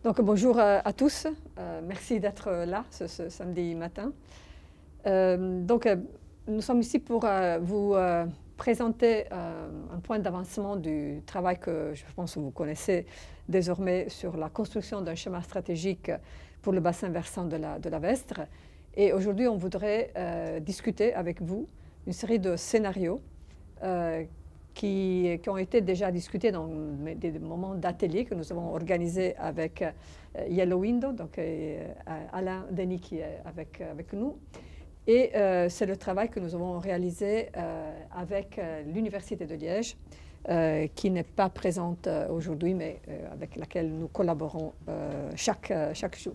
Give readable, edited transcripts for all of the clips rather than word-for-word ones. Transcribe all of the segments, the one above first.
Donc bonjour à tous, merci d'être là ce samedi matin. Nous sommes ici pour vous présenter un point d'avancement du travail que je pense que vous connaissez désormais sur la construction d'un schéma stratégique pour le bassin versant de la Vestre. Et aujourd'hui, on voudrait discuter avec vous une série de scénarios qui ont été déjà discutés dans des moments d'atelier que nous avons organisés avec Yellow Window, donc Alain Denis qui est avec nous. Et c'est le travail que nous avons réalisé avec l'Université de Liège, qui n'est pas présente aujourd'hui, mais avec laquelle nous collaborons chaque jour.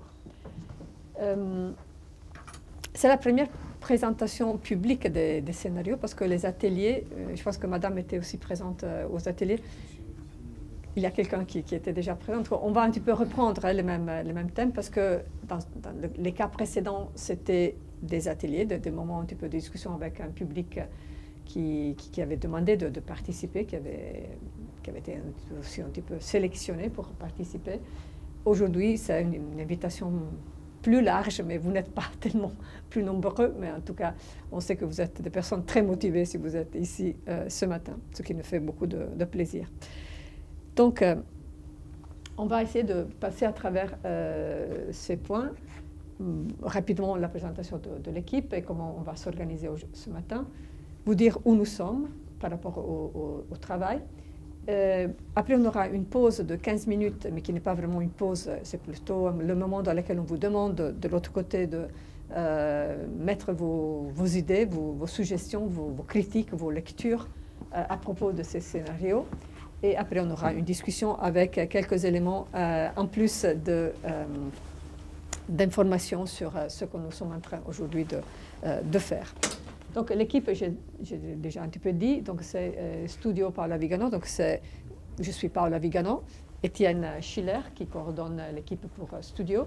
C'est la première présentation publique des scénarios, parce que les ateliers, je pense que Madame était aussi présente aux ateliers. Il y a quelqu'un qui était déjà présent. On va un petit peu reprendre les mêmes thèmes, parce que dans les cas précédents, c'était des ateliers, des moments un petit peu de discussion avec un public qui avait demandé de participer, qui avait été aussi un petit peu sélectionné pour participer. Aujourd'hui, c'est une invitation plus large, mais vous n'êtes pas tellement plus nombreux, mais en tout cas, on sait que vous êtes des personnes très motivées si vous êtes ici ce matin, ce qui nous fait beaucoup de plaisir. Donc, on va essayer de passer à travers ces points, rapidement la présentation de l'équipe et comment on va s'organiser ce matin, vous dire où nous sommes par rapport au travail. Après, on aura une pause de 15 minutes, mais qui n'est pas vraiment une pause, c'est plutôt le moment dans lequel on vous demande de l'autre côté de mettre vos idées, vos suggestions, vos critiques, vos lectures à propos de ces scénarios. Et après, on aura une discussion avec quelques éléments en plus d'informations sur ce que nous sommes en train aujourd'hui de faire. Donc l'équipe, j'ai déjà un petit peu dit, donc c'est Studio Paola Vigano, donc je suis Paola Vigano, Étienne Schiller qui coordonne l'équipe pour Studio.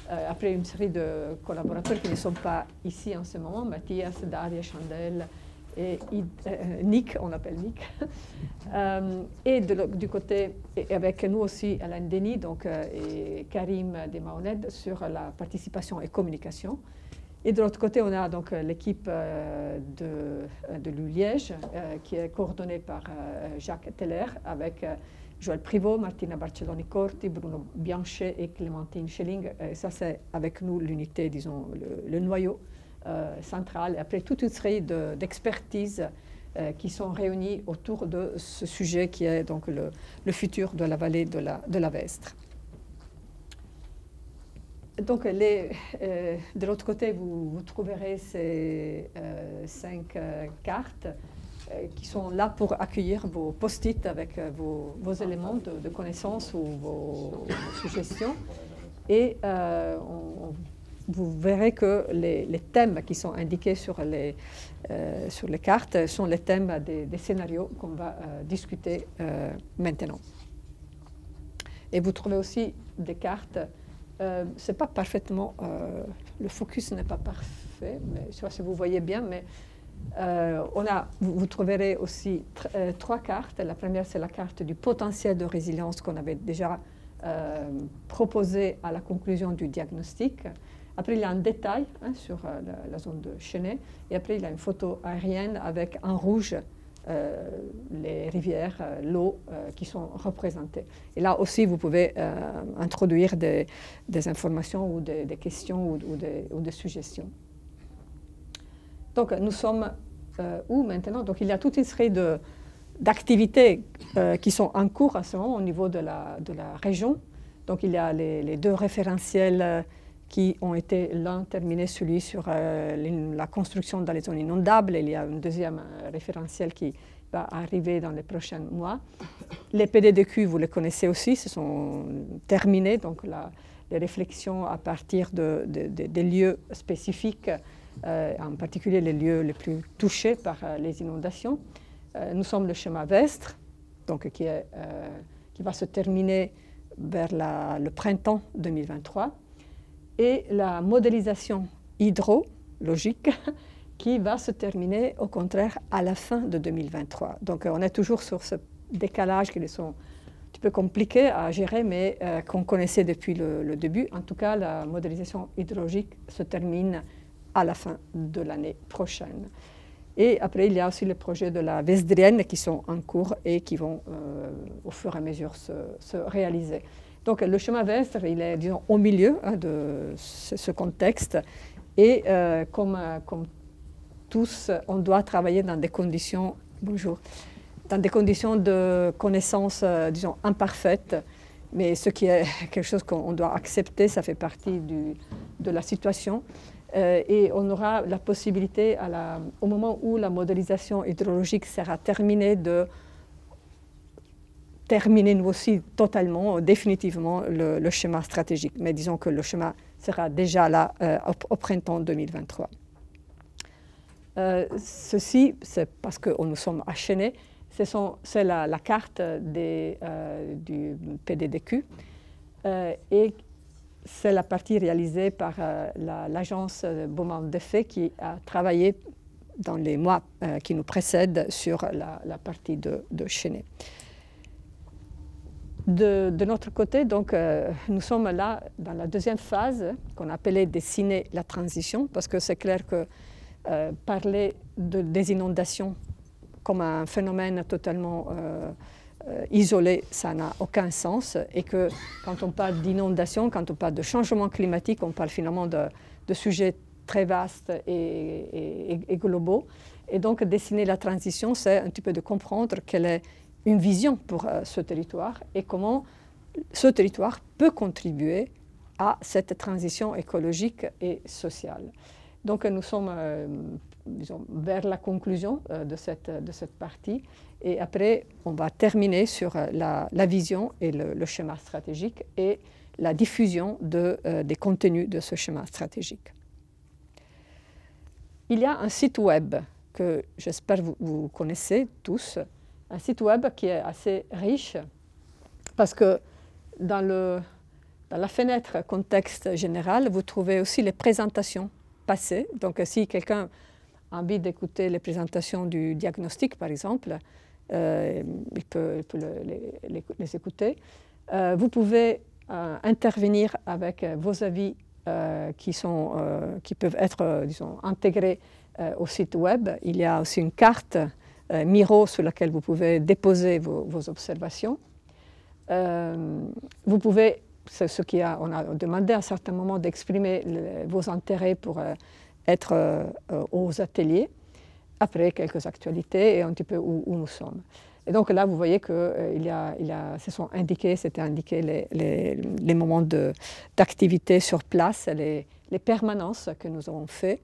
Après une série de collaborateurs qui ne sont pas ici en ce moment, Mathias, Daria, Chandel et Nick, on l'appelle Nick. Et du côté, et avec nous aussi Alain Denis, donc, et Karim Desmaoned sur la participation et communication. Et de l'autre côté, on a donc l'équipe de l'U-Liège qui est coordonnée par Jacques Teller avec Joël Privot, Martina Barcelloni-Corti, Bruno Bianchet et Clémentine Schelling. Et ça, c'est avec nous l'unité, disons, le noyau central. Et après, toute une série d'expertises qui sont réunies autour de ce sujet qui est donc le futur de la vallée de la Vestre. Donc, de l'autre côté, vous trouverez ces 5 cartes qui sont là pour accueillir vos post-it avec vos éléments de connaissance ou vos suggestions. Et vous verrez que les thèmes qui sont indiqués sur les cartes sont les thèmes des scénarios qu'on va discuter maintenant. Et vous trouvez aussi des cartes. C'est pas parfaitement, le focus n'est pas parfait, mais je ne sais pas si vous voyez bien, mais vous trouverez aussi 3 cartes. La première, c'est la carte du potentiel de résilience qu'on avait déjà proposé à la conclusion du diagnostic. Après, il y a un détail sur la zone de Chenet, et après, il y a une photo aérienne avec en rouge les rivières, l'eau qui sont représentées. Et là aussi, vous pouvez introduire des informations ou des questions ou des suggestions. Donc, nous sommes où maintenant? Donc, il y a toute une série d'activités qui sont en cours à ce moment au niveau de la région. Donc, il y a les 2 référentiels qui ont été l'un terminé, celui sur la construction dans les zones inondables. Il y a un deuxième référentiel qui va arriver dans les prochains mois. Les PDDQ, vous les connaissez aussi, se sont terminés, donc les réflexions à partir des lieux spécifiques, en particulier les lieux les plus touchés par les inondations. Nous sommes le schéma Vestre, donc qui va se terminer vers le printemps 2023. Et la modélisation hydrologique qui va se terminer au contraire à la fin de 2023. Donc on est toujours sur ce décalage qui sont un petit peu compliqué à gérer, mais qu'on connaissait depuis le début. En tout cas, la modélisation hydrologique se termine à la fin de l'année prochaine. Et après, il y a aussi les projets de la Vesdrienne qui sont en cours et qui vont au fur et à mesure se réaliser. Donc le chemin Vesdre, il est, disons, au milieu de ce contexte. Et comme tous, on doit travailler dans des conditions, dans des conditions de connaissance, disons, imparfaites. Mais ce qui est quelque chose qu'on doit accepter, ça fait partie de la situation. Et on aura la possibilité, au moment où la modélisation hydrologique sera terminée, de terminer nous aussi totalement, définitivement, le schéma stratégique. Mais disons que le schéma sera déjà là au printemps 2023. Ceci, c'est parce que nous sommes à Chennai, c'est la carte du PDDQ. Et c'est la partie réalisée par l'agence Beaumont-Defay qui a travaillé dans les mois qui nous précèdent sur la partie de Chennai. De notre côté, donc, nous sommes là dans la deuxième phase qu'on appelait dessiner la transition, parce que c'est clair que parler des inondations comme un phénomène totalement isolé, ça n'a aucun sens, et que quand on parle d'inondation, quand on parle de changement climatique, on parle finalement de sujets très vastes et globaux. Et donc dessiner la transition, c'est un petit peu de comprendre quelle est une vision pour ce territoire et comment ce territoire peut contribuer à cette transition écologique et sociale. Donc nous sommes disons, vers la conclusion de cette partie. Et après, on va terminer sur la vision et le schéma stratégique et la diffusion des contenus de ce schéma stratégique. Il y a un site web que j'espère vous connaissez tous, un site web qui est assez riche parce que dans la fenêtre contexte général, vous trouvez aussi les présentations passées. Donc si quelqu'un a envie d'écouter les présentations du diagnostic, par exemple, il peut les écouter. Vous pouvez intervenir avec vos avis qui peuvent être, disons, intégrés au site web. Il y a aussi une carte Miro sur laquelle vous pouvez déposer vos observations. Vous pouvez, on a demandé à un certain moment d'exprimer vos intérêts pour être aux ateliers, après quelques actualités et un petit peu où nous sommes. Et donc là, vous voyez que c'était indiqué les moments d'activité sur place, les permanences que nous avons fait,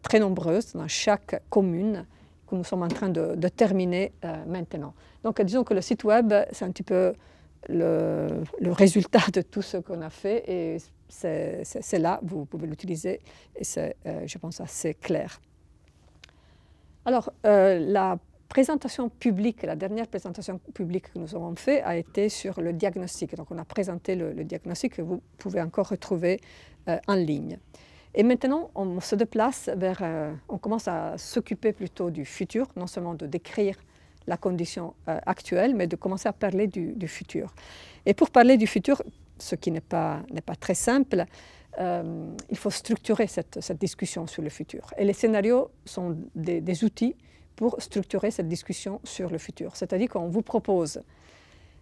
très nombreuses dans chaque commune, que nous sommes en train de terminer maintenant. Donc disons que le site web, c'est un petit peu le résultat de tout ce qu'on a fait et c'est là, vous pouvez l'utiliser et c'est, je pense, assez clair. Alors, la présentation publique, la dernière présentation publique que nous avons faite a été sur le diagnostic. Donc, on a présenté le diagnostic que vous pouvez encore retrouver en ligne. Et maintenant, on se déplace on commence à s'occuper plutôt du futur, non seulement de décrire la condition actuelle, mais de commencer à parler du futur. Et pour parler du futur, ce qui n'est pas très simple, il faut structurer cette discussion sur le futur. Et les scénarios sont des outils pour structurer cette discussion sur le futur. C'est-à-dire qu'on vous propose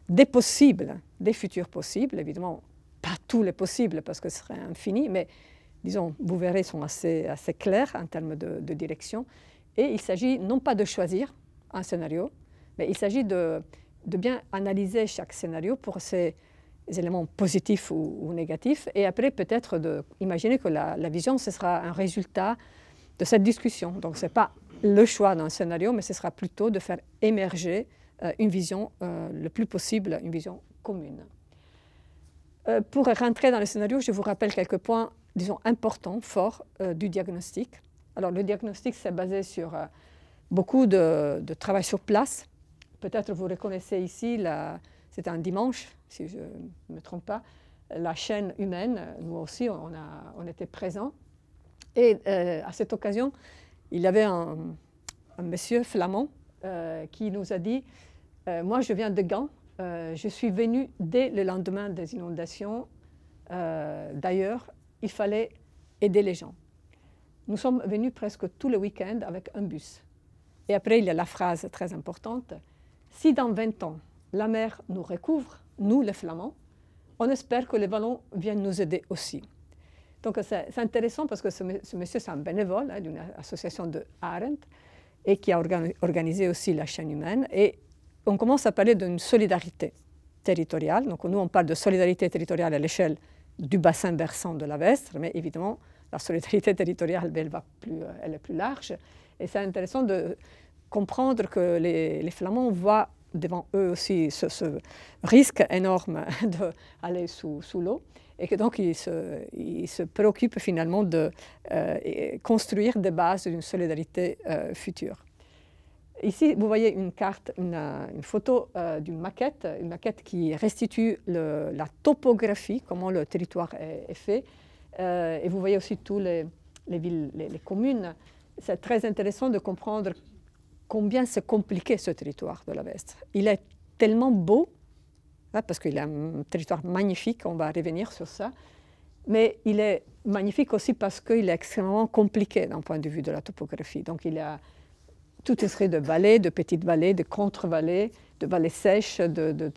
des possibles, des futurs possibles, évidemment pas tous les possibles parce que ce serait infini, mais disons, vous verrez, sont assez clairs en termes de direction. Et il s'agit non pas de choisir un scénario, mais il s'agit de bien analyser chaque scénario pour ses éléments positifs ou négatifs, et après peut-être d'imaginer que la vision, ce sera un résultat de cette discussion. Donc ce n'est pas le choix d'un scénario, mais ce sera plutôt de faire émerger une vision le plus possible, une vision commune. Pour rentrer dans le scénario, je vous rappelle quelques points, disons, importants, forts du diagnostic. Alors le diagnostic, c'est basé sur beaucoup de travail sur place. Peut-être vous reconnaissez ici, c'était un dimanche, si je ne me trompe pas, la chaîne humaine, nous aussi, on était présents. Et à cette occasion, il y avait un monsieur flamand qui nous a dit « Moi, je viens de Gand, je suis venue dès le lendemain des inondations. D'ailleurs, il fallait aider les gens. Nous sommes venus presque tous les week-ends avec un bus. Et après, il y a la phrase très importante, « Si dans 20 ans, la mer nous recouvre, nous les Flamands, on espère que les Wallons viennent nous aider aussi. » Donc c'est intéressant parce que ce monsieur, c'est un bénévole d'une association de Arendt et qui a organisé aussi la chaîne humaine. Et on commence à parler d'une solidarité territoriale. Donc nous, on parle de solidarité territoriale à l'échelle du bassin versant de la Vestre, mais évidemment, la solidarité territoriale, elle est plus large. Et c'est intéressant de comprendre que les Flamands voient devant eux aussi ce risque énorme d'aller sous l'eau et que donc ils se préoccupent finalement de construire des bases d'une solidarité future. Ici, vous voyez une carte, une photo d'une maquette, une maquette qui restitue la topographie, comment le territoire est fait. Et vous voyez aussi toutes les villes, les communes. C'est très intéressant de comprendre combien c'est compliqué ce territoire de la Vestre. Il est tellement beau, hein, parce qu'il est un territoire magnifique, on va revenir sur ça, mais il est magnifique aussi parce qu'il est extrêmement compliqué d'un point de vue de la topographie. Donc il y a toute une série de vallées, de petites vallées, de contre-vallées, de vallées sèches, de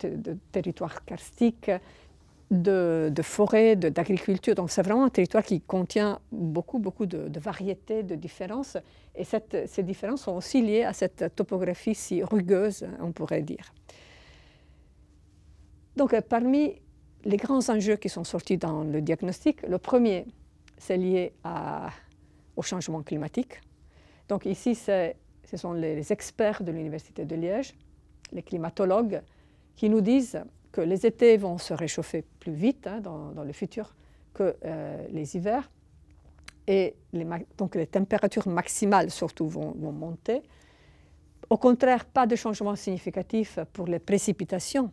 territoires karstiques, de forêts, d'agriculture. Donc c'est vraiment un territoire qui contient beaucoup de variétés, de différences. Et ces différences sont aussi liées à cette topographie si rugueuse, on pourrait dire. Donc parmi les grands enjeux qui sont sortis dans le diagnostic, le premier, c'est lié au changement climatique. Donc ici, ce sont les experts de l'Université de Liège, les climatologues, qui nous disent que les étés vont se réchauffer plus vite dans le futur que les hivers. Et donc les températures maximales surtout vont monter. Au contraire, pas de changement significatif pour les précipitations,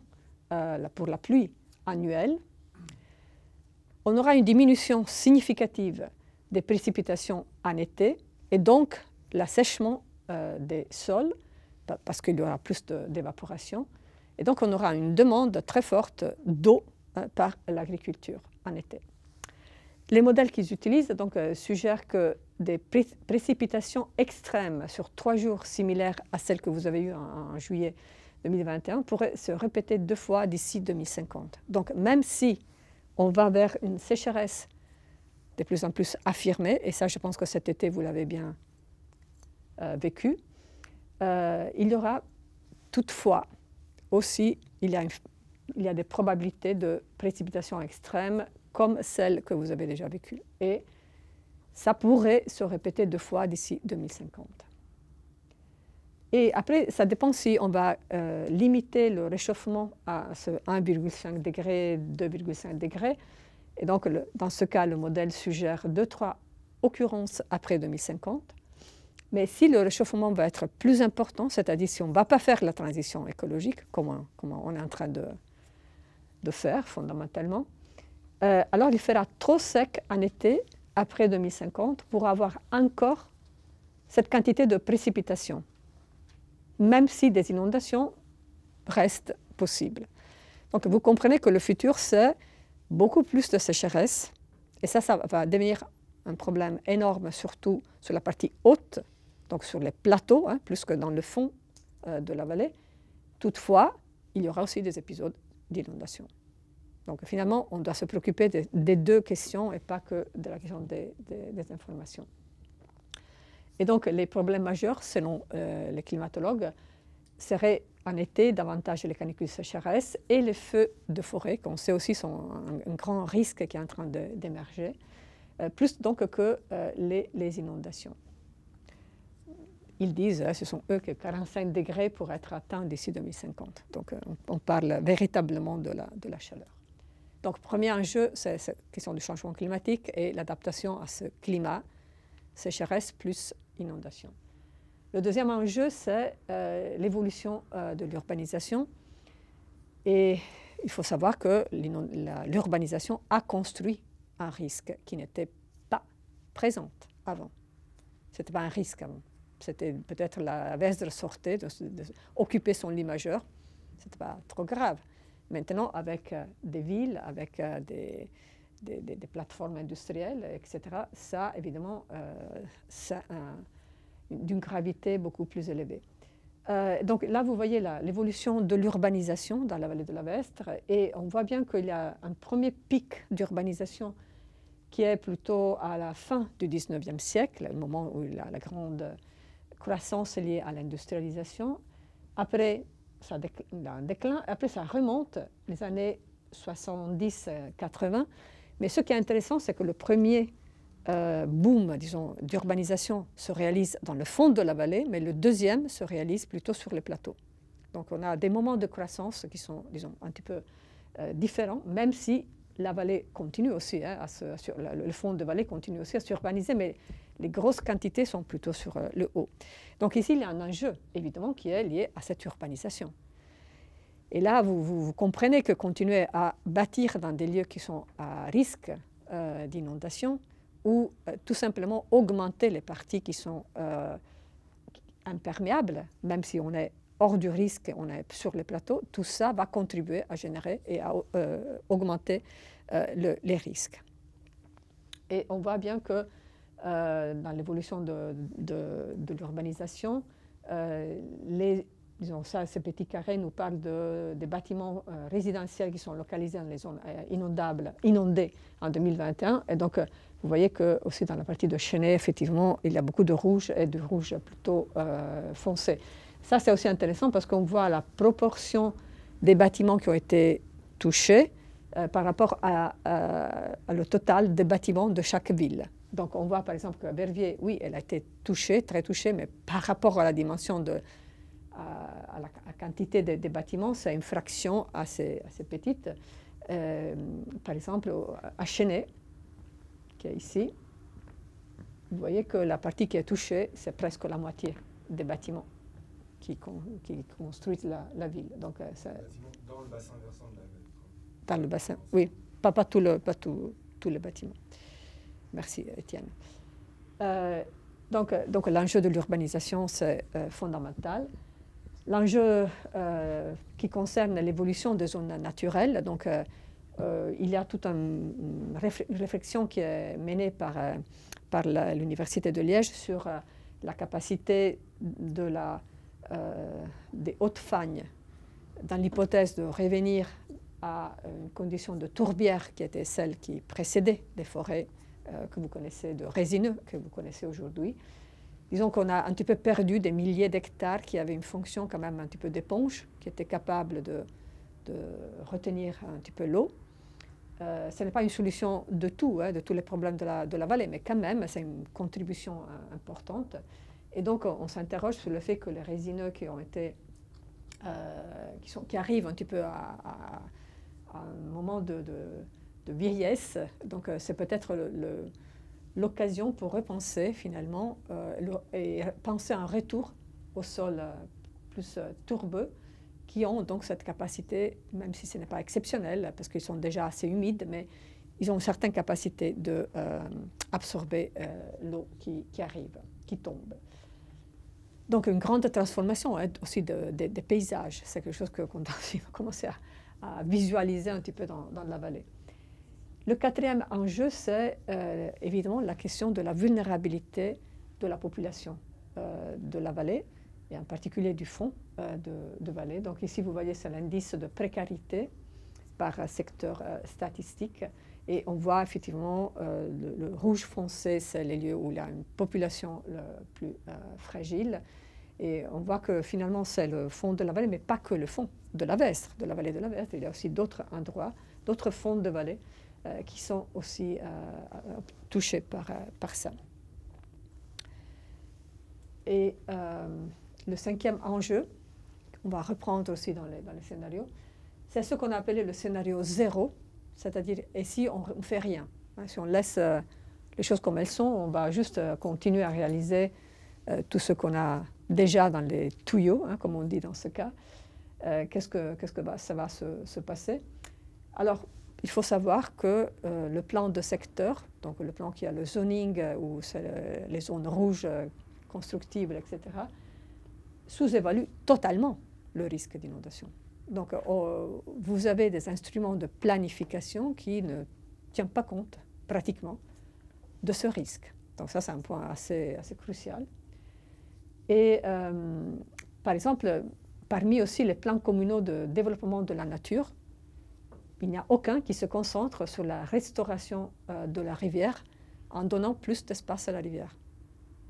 pour la pluie annuelle. On aura une diminution significative des précipitations en été et donc l'assèchement des sols parce qu'il y aura plus d'évaporation. Et donc on aura une demande très forte d'eau par l'agriculture en été. Les modèles qu'ils utilisent donc, suggèrent que des précipitations extrêmes sur 3 jours similaires à celles que vous avez eues en juillet 2021 pourraient se répéter 2 fois d'ici 2050. Donc même si on va vers une sécheresse de plus en plus affirmée, et ça je pense que cet été vous l'avez bien vécu, il y aura toutefois aussi, il y a des probabilités de précipitations extrêmes comme celles que vous avez déjà vécues. Et ça pourrait se répéter 2 fois d'ici 2050. Et après, ça dépend si on va limiter le réchauffement à ce 1,5 degré, 2,5 degrés. Et donc, dans ce cas, le modèle suggère 2-3 occurrences après 2050. Mais si le réchauffement va être plus important, c'est-à-dire si on ne va pas faire la transition écologique, comme on est en train de faire fondamentalement, alors il fera trop sec en été, après 2050, pour avoir encore cette quantité de précipitations, même si des inondations restent possibles. Donc vous comprenez que le futur, c'est beaucoup plus de sécheresse, et ça va devenir un problème énorme, surtout sur la partie haute, donc sur les plateaux, plus que dans le fond de la vallée. Toutefois, il y aura aussi des épisodes d'inondation. Donc finalement, on doit se préoccuper des 2 questions et pas que de la question des informations. Et donc les problèmes majeurs, selon les climatologues, seraient en été davantage les canicules sécheresses et les feux de forêt, qu'on sait aussi sont un grand risque qui est en train d'émerger, plus donc que les inondations. Ils disent, ce sont eux, que 45 degrés pourraient être atteints d'ici 2050. Donc on parle véritablement de la chaleur. Donc, premier enjeu, c'est la question du changement climatique et l'adaptation à ce climat, sécheresse plus inondation. Le deuxième enjeu, c'est l'évolution de l'urbanisation. Et il faut savoir que l'urbanisation a construit un risque qui n'était pas présent avant. Ce n'était pas un risque avant. C'était peut-être la Vesdre sortait d'occuper son lit majeur. ce n'était pas trop grave. Maintenant, avec des villes, avec des plateformes industrielles, etc., ça, évidemment, ça d'une gravité beaucoup plus élevée. Donc là, vous voyez l'évolution de l'urbanisation dans la vallée de la Vestre, et on voit bien qu'il y a un premier pic d'urbanisation qui est plutôt à la fin du 19e siècle, le moment où la grande croissance est liée à l'industrialisation. Après, ça a un déclin, après ça remonte les années 70-80. Mais ce qui est intéressant, c'est que le premier boom, disons, d'urbanisation se réalise dans le fond de la vallée, mais le deuxième se réalise plutôt sur les plateaux. Donc on a des moments de croissance qui sont, disons, un petit peu différents, même si la vallée continue aussi, hein, le fond de vallée continue aussi à s'urbaniser, mais les grosses quantités sont plutôt sur le haut. Donc ici, il y a un enjeu, évidemment, qui est lié à cette urbanisation. Et là, vous comprenez que continuer à bâtir dans des lieux qui sont à risque d'inondation, ou tout simplement augmenter les parties qui sont imperméables, même si on est hors du risque, on est sur les plateaux, tout ça va contribuer à générer et à augmenter les risques. Et on voit bien que dans l'évolution de l'urbanisation, disons ça, ces petits carrés nous parlent des bâtiments résidentiels qui sont localisés dans les zones inondées en 2021. Et donc, vous voyez que aussi dans la partie de Chennai, effectivement, il y a beaucoup de rouge et de rouge plutôt foncé. Ça, c'est aussi intéressant parce qu'on voit la proportion des bâtiments qui ont été touchés par rapport au total des bâtiments de chaque ville. Donc, on voit par exemple que Verviers, oui, elle a été touchée, très touchée, mais par rapport à la dimension à la quantité des bâtiments, c'est une fraction assez petite. Par exemple, à Chennai, qui est ici, vous voyez que la partie qui est touchée, c'est presque la moitié des bâtiments qui construisent la ville. Donc, dans le bassin versant de la ville. Dans le bassin, oui. Pas tous les bâtiments. Merci, Étienne. Donc l'enjeu de l'urbanisation, c'est fondamental. L'enjeu qui concerne l'évolution des zones naturelles, donc il y a toute une réflexion qui est menée par l'Université de Liège sur la capacité des hautes fagnes, dans l'hypothèse de revenir à une condition de tourbière qui était celle qui précédait les forêts que vous connaissez, de résineux que vous connaissez aujourd'hui. Disons qu'on a un petit peu perdu des milliers d'hectares qui avaient une fonction quand même un petit peu d'éponge, qui était capable de retenir un petit peu l'eau. Ce n'est pas une solution de tout, hein, de tous les problèmes de la vallée, mais quand même, c'est une contribution importante. Et donc, on s'interroge sur le fait que les résineux qui ont été, qui arrivent un petit peu à un moment de vieillesse, donc c'est peut-être l'occasion pour repenser finalement et penser un retour au sol plus tourbeux, qui ont donc cette capacité, même si ce n'est pas exceptionnel, parce qu'ils sont déjà assez humides, mais ils ont une certaine capacité d'absorber l'eau qui arrive, qui tombe. Donc une grande transformation aussi des paysages, c'est quelque chose qu'on doit commencer à visualiser un petit peu dans la vallée. Le quatrième enjeu, c'est évidemment la question de la vulnérabilité de la population de la vallée, et en particulier du fond de vallée. Donc ici, vous voyez, c'est l'indice de précarité par secteur statistique. Et on voit effectivement le rouge foncé, c'est les lieux où il y a une population plus fragile. Et on voit que finalement, c'est le fond de la vallée, mais pas que le fond de la Vestre, de la vallée de la Vestre. Il y a aussi d'autres endroits, d'autres fonds de vallée qui sont aussi touchés par ça. Et le cinquième enjeu, on va reprendre aussi dans les scénarios, c'est ce qu'on a appelé le scénario zéro, c'est-à-dire ici on ne fait rien. Hein, si on laisse les choses comme elles sont, on va juste continuer à réaliser tout ce qu'on a déjà dans les tuyaux, hein, comme on dit dans ce cas. Qu'est-ce que ça va se passer? Alors, il faut savoir que le plan de secteur, donc le plan qui a le zoning, où c'est les zones rouges constructibles, etc., sous-évalue totalement le risque d'inondation. Donc, vous avez des instruments de planification qui ne tiennent pas compte, pratiquement, de ce risque. Donc ça, c'est un point assez crucial. Et par exemple, parmi aussi les plans communaux de développement de la nature, il n'y a aucun qui se concentre sur la restauration de la rivière en donnant plus d'espace à la rivière.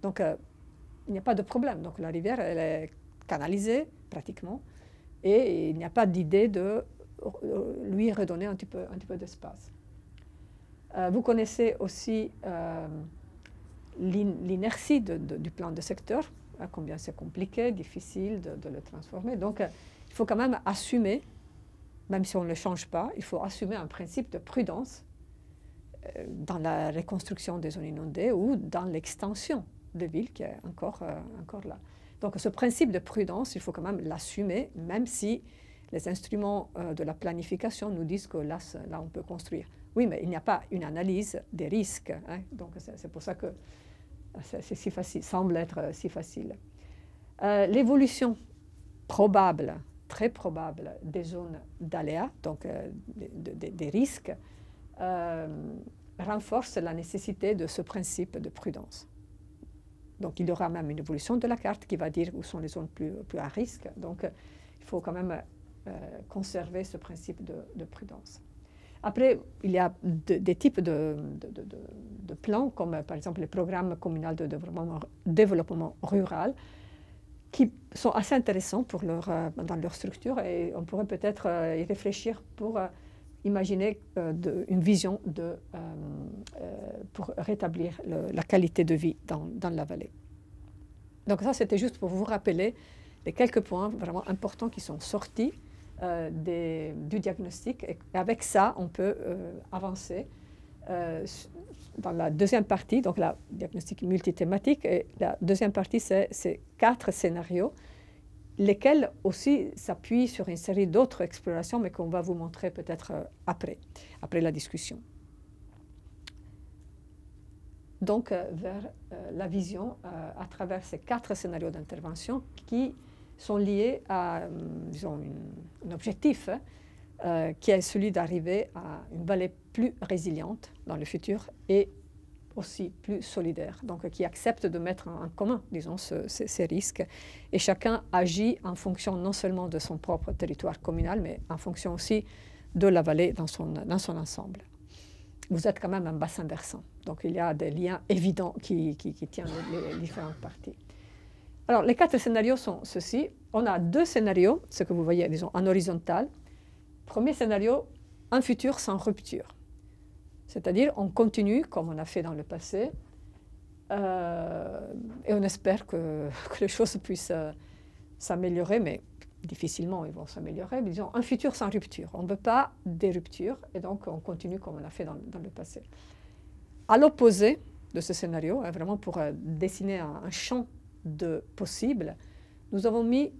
Donc, il n'y a pas de problème. Donc, la rivière, elle est canalisée, pratiquement, et il n'y a pas d'idée de lui redonner un petit peu d'espace. Vous connaissez aussi l'inertie du plan de secteur, combien c'est compliqué, difficile de le transformer. Donc, il faut quand même assumer, même si on ne le change pas, il faut assumer un principe de prudence dans la reconstruction des zones inondées ou dans l'extension de villes qui est encore là. Donc, ce principe de prudence, il faut quand même l'assumer, même si les instruments de la planification nous disent que là, on peut construire. Oui, mais il n'y a pas une analyse des risques. Hein, donc, c'est pour ça que c'est si facile, semble être si facile. L'évolution probable, très probable des zones d'aléas, donc des risques, renforce la nécessité de ce principe de prudence. Donc, il y aura même une évolution de la carte qui va dire où sont les zones plus à risque. Donc, il faut quand même conserver ce principe de prudence. Après, il y a des types de plans, comme par exemple les programmes communaux de développement rural, qui sont assez intéressants dans leur structure, et on pourrait peut-être y réfléchir pour imaginer une vision pour rétablir la qualité de vie dans la vallée. Donc ça, c'était juste pour vous rappeler les quelques points vraiment importants qui sont sortis du diagnostic. Et avec ça, on peut avancer dans la deuxième partie, donc la diagnostic multithématique. Et la deuxième partie, c'est ces 4 scénarios, lesquels aussi s'appuient sur une série d'autres explorations, mais qu'on va vous montrer peut-être après la discussion. Donc, vers la vision à travers ces 4 scénarios d'intervention qui sont liés à, disons, un objectif qui est celui d'arriver à une vallée plus résiliente dans le futur et aussi plus solidaire, donc qui accepte de mettre en commun, disons, ces risques. Et chacun agit en fonction non seulement de son propre territoire communal, mais en fonction aussi de la vallée dans son ensemble. Vous êtes quand même un bassin versant, donc il y a des liens évidents qui tiennent les différentes parties. Alors, les 4 scénarios sont ceux-ci. On a 2 scénarios, ce que vous voyez, disons, en horizontal. Premier scénario, un futur sans rupture. C'est-à-dire, on continue comme on a fait dans le passé, et on espère que les choses puissent s'améliorer, mais difficilement ils vont s'améliorer. Disons, un futur sans rupture. On ne veut pas des ruptures, et donc on continue comme on a fait dans le passé. À l'opposé de ce scénario, vraiment pour dessiner un champ de possibles, nous avons mis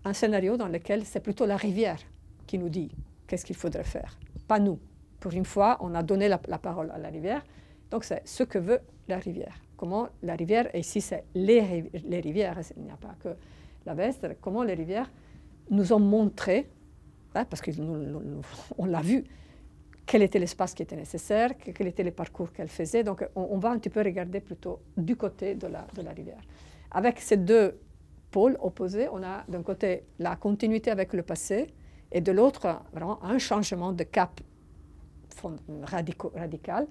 un scénario dans lequel c'est plutôt la rivière qui nous dit qu'est-ce qu'il faudrait faire, pas nous. Pour une fois, on a donné la parole à la rivière, donc c'est ce que veut la rivière. Comment la rivière, et ici c'est les rivières, il n'y a pas que la Vesdre, comment les rivières nous ont montré, hein, parce qu'on l'a vu, quel était l'espace qui était nécessaire, quels étaient les parcours qu'elle faisait. Donc on va un petit peu regarder plutôt du côté de la rivière. Avec ces 2 pôles opposés, on a d'un côté la continuité avec le passé et de l'autre vraiment un changement de cap radical.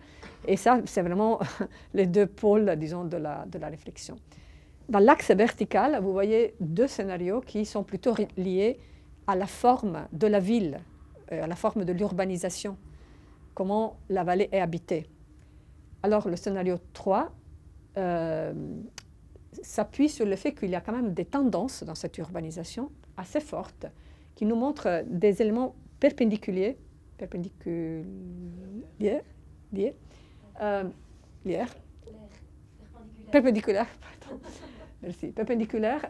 Et ça, c'est vraiment les 2 pôles, disons, de la réflexion. Dans l'axe vertical, vous voyez 2 scénarios qui sont plutôt liés à la forme de la ville, à la forme de l'urbanisation, comment la vallée est habitée. Alors, le scénario 3 s'appuie sur le fait qu'il y a quand même des tendances dans cette urbanisation assez fortes qui nous montrent des éléments perpendiculaires, perpendiculaires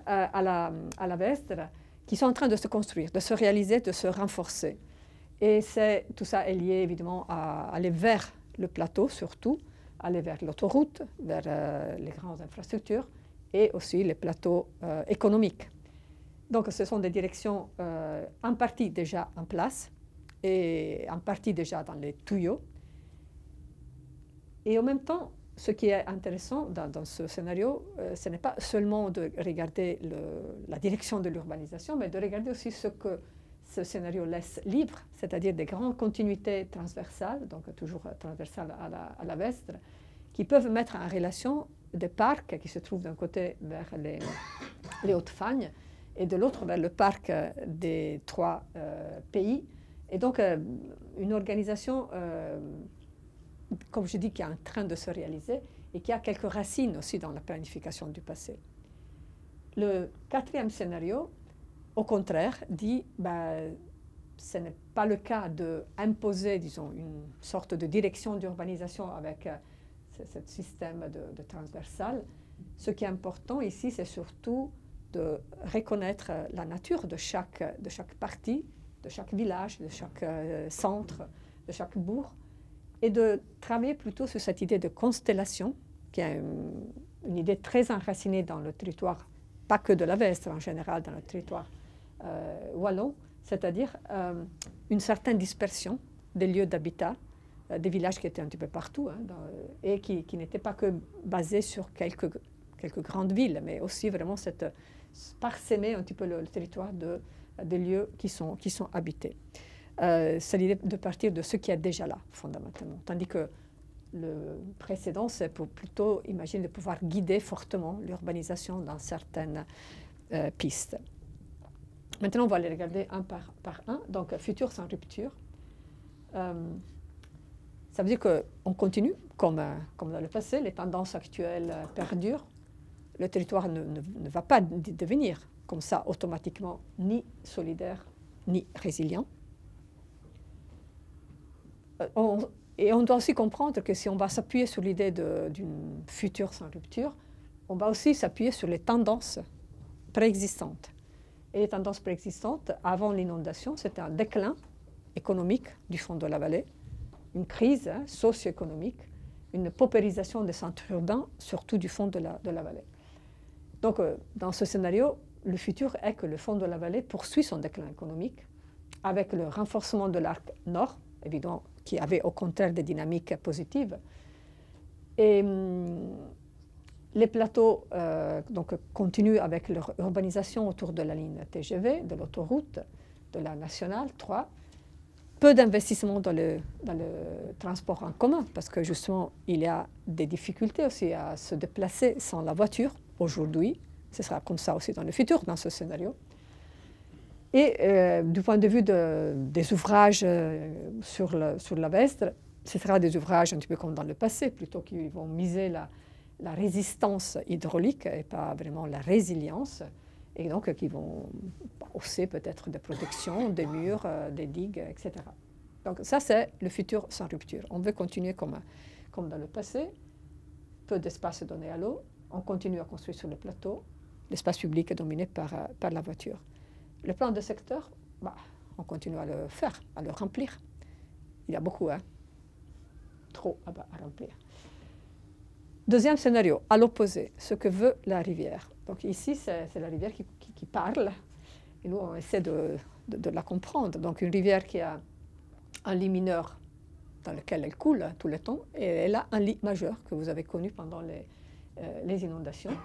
à la Vesdre, qui sont en train de se construire, de se réaliser, de se renforcer. Et tout ça est lié évidemment à aller vers le plateau surtout, aller vers l'autoroute, vers les grandes infrastructures et aussi les plateaux économiques. Donc ce sont des directions en partie déjà en place et en partie déjà dans les tuyaux. Et en même temps, ce qui est intéressant dans ce scénario, ce n'est pas seulement de regarder la direction de l'urbanisation, mais de regarder aussi ce que ce scénario laisse libre, c'est-à-dire des grandes continuités transversales, donc toujours transversales à la Vestre, qui peuvent mettre en relation des parcs qui se trouvent d'un côté vers les Hautes-Fagnes et de l'autre vers le parc des trois pays. Et donc une organisation, comme je dis, qui est en train de se réaliser et qui a quelques racines aussi dans la planification du passé. Le quatrième scénario, au contraire, dit ce n'est pas le cas d'imposer, disons, une sorte de direction d'urbanisation avec ce système de transversal. Ce qui est important ici, c'est surtout de reconnaître la nature de chaque partie, de chaque village, de chaque centre, de chaque bourg, et de travailler plutôt sur cette idée de constellation, qui est une idée très enracinée dans le territoire, pas que de la Vestre, en général dans le territoire wallon, c'est-à-dire une certaine dispersion des lieux d'habitat, des villages qui étaient un petit peu partout, et qui n'étaient pas que basés sur quelques grandes villes, mais aussi vraiment parsemer un petit peu le territoire des lieux qui sont habités. C'est l'idée de partir de ce qui est déjà là, fondamentalement. Tandis que le précédent, c'est pour plutôt imaginer de pouvoir guider fortement l'urbanisation dans certaines pistes. Maintenant, on va les regarder un par un. Donc, futur sans rupture. Ça veut dire qu'on continue, comme dans le passé, les tendances actuelles perdurent. Le territoire ne va pas devenir comme ça automatiquement ni solidaire ni résilient. Et on doit aussi comprendre que si on va s'appuyer sur l'idée d'une future sans rupture, on va aussi s'appuyer sur les tendances préexistantes. Et les tendances préexistantes, avant l'inondation, c'était un déclin économique du fond de la vallée, une crise socio-économique, une paupérisation des centres urbains, surtout du fond de la vallée. Donc, dans ce scénario, le futur est que le fond de la vallée poursuit son déclin économique, avec le renforcement de l'arc nord, évidemment, qui avait au contraire des dynamiques positives. Et les plateaux donc, continuent avec leur urbanisation autour de la ligne TGV, de l'autoroute, de la nationale 3. Peu d'investissements dans le transport en commun, parce que justement, il y a des difficultés aussi à se déplacer sans la voiture aujourd'hui. Ce sera comme ça aussi dans le futur, dans ce scénario. Et du point de vue des ouvrages sur la Vestre, ce sera des ouvrages un petit peu comme dans le passé, plutôt qui vont miser la résistance hydraulique et pas vraiment la résilience, et donc qui vont hausser peut-être des protections, des murs, des digues, etc. Donc ça, c'est le futur sans rupture. On veut continuer comme dans le passé, peu d'espace donné à l'eau, on continue à construire sur le plateau, l'espace public est dominé par la voiture. Le plan de secteur, on continue à le faire, à le remplir. Il y a beaucoup, trop à remplir. Deuxième scénario, à l'opposé, ce que veut la rivière. Donc ici, c'est la rivière qui parle, et nous, on essaie de la comprendre. Donc une rivière qui a un lit mineur dans lequel elle coule tout le temps, et elle a un lit majeur que vous avez connu pendant les inondations.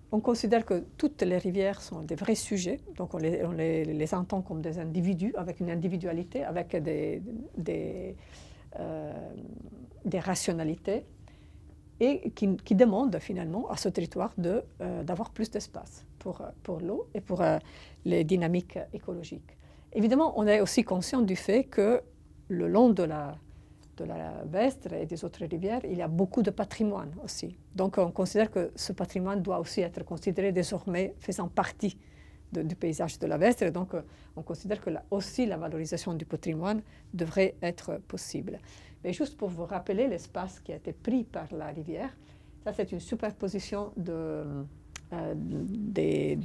On considère que toutes les rivières sont des vrais sujets, donc on les entend comme des individus, avec une individualité, avec des rationalités, et qui demandent finalement à ce territoire d'avoir plus d'espace pour l'eau et pour les dynamiques écologiques. Évidemment, on est aussi conscient du fait que le long de la Vestre et des autres rivières, il y a beaucoup de patrimoine aussi. Donc on considère que ce patrimoine doit aussi être considéré désormais faisant partie du paysage de la Vestre. Et donc on considère que aussi la valorisation du patrimoine devrait être possible. Mais juste pour vous rappeler l'espace qui a été pris par la rivière, ça c'est une superposition des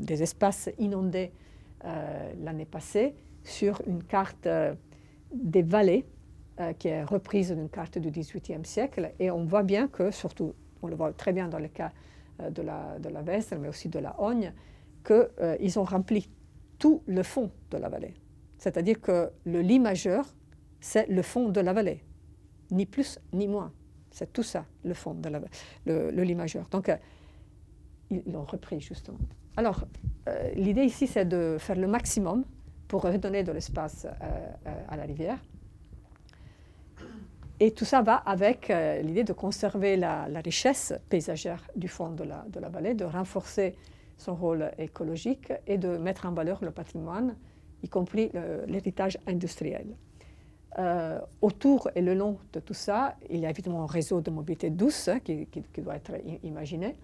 espaces inondés l'année passée sur une carte des vallées qui est reprise d'une carte du XVIIIe siècle. Et on voit bien que, surtout, on le voit très bien dans le cas de la Vestre, mais aussi de la Hogne, qu'ils ont rempli tout le fond de la vallée. C'est-à-dire que le lit majeur, c'est le fond de la vallée, ni plus ni moins. C'est tout ça, le fond de le lit majeur. Donc, ils l'ont repris, justement. Alors, l'idée ici, c'est de faire le maximum pour redonner de l'espace à la rivière. Et tout ça va avec l'idée de conserver la richesse paysagère du fond de la vallée, de renforcer son rôle écologique et de mettre en valeur le patrimoine, y compris l'héritage industriel. Autour et le long de tout ça, il y a évidemment un réseau de mobilité douce qui doit être imaginé.